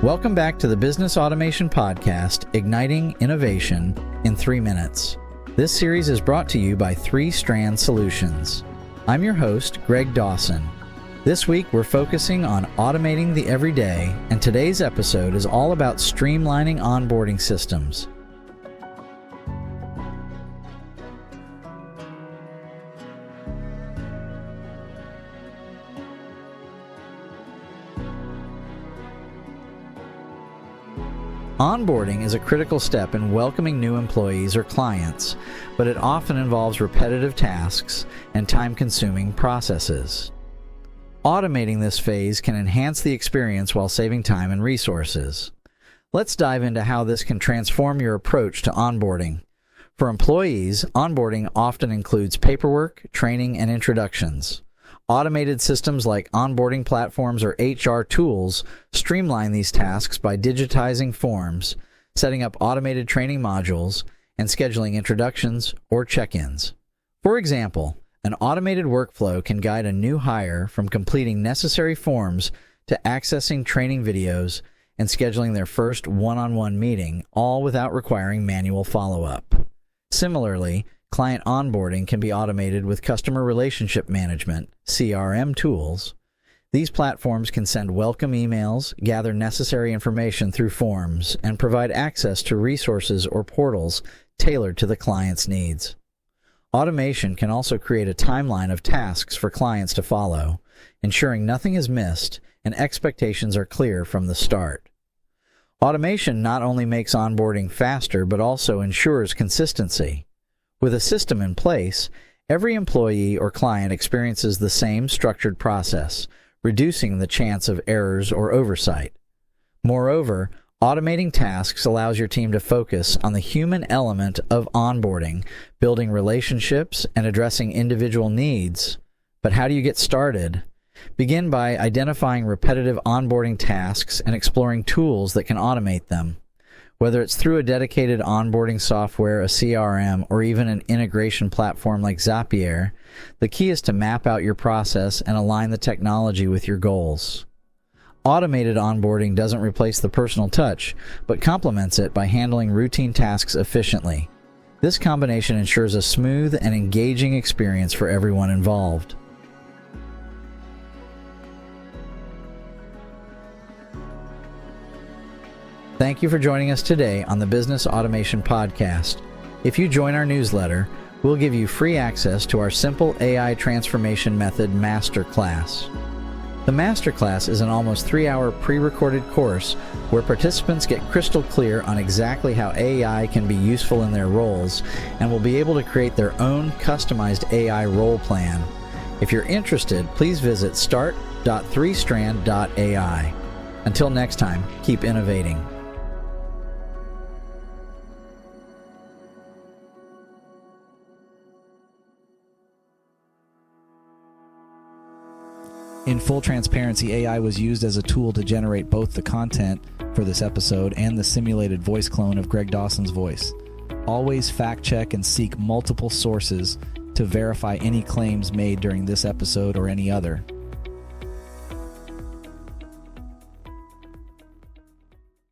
Welcome back to the Business Automation Podcast, Igniting Innovation in 3 minutes. This series is brought to you by 3 Strand Solutions. I'm your host, Greg Dawson. This week, we're focusing on automating the everyday, and today's episode is all about streamlining onboarding systems. Onboarding is a critical step in welcoming new employees or clients, but it often involves repetitive tasks and time-consuming processes. Automating this phase can enhance the experience while saving time and resources. Let's dive into how this can transform your approach to onboarding. For employees, onboarding often includes paperwork, training, and introductions. Automated systems like onboarding platforms or HR tools streamline these tasks by digitizing forms, setting up automated training modules, and scheduling introductions or check-ins. For example, an automated workflow can guide a new hire from completing necessary forms to accessing training videos and scheduling their first one-on-one meeting, all without requiring manual follow-up. Similarly, client onboarding can be automated with customer relationship management, CRM tools. These platforms can send welcome emails, gather necessary information through forms, and provide access to resources or portals tailored to the client's needs. Automation can also create a timeline of tasks for clients to follow, ensuring nothing is missed and expectations are clear from the start. Automation not only makes onboarding faster but also ensures consistency. With a system in place, every employee or client experiences the same structured process, reducing the chance of errors or oversight. Moreover, automating tasks allows your team to focus on the human element of onboarding, building relationships, and addressing individual needs. But how do you get started? Begin by identifying repetitive onboarding tasks and exploring tools that can automate them. Whether it's through a dedicated onboarding software, a CRM, or even an integration platform like Zapier, the key is to map out your process and align the technology with your goals. Automated onboarding doesn't replace the personal touch, but complements it by handling routine tasks efficiently. This combination ensures a smooth and engaging experience for everyone involved. Thank you for joining us today on the Business Automation Podcast. If you join our newsletter, we'll give you free access to our Simple AI Transformation Method Masterclass. The Masterclass is an almost 3-hour pre-recorded course where participants get crystal clear on exactly how AI can be useful in their roles and will be able to create their own customized AI role plan. If you're interested, please visit start.3strand.ai. Until next time, keep innovating. In full transparency, AI was used as a tool to generate both the content for this episode and the simulated voice clone of Greg Dawson's voice. Always fact check and seek multiple sources to verify any claims made during this episode or any other.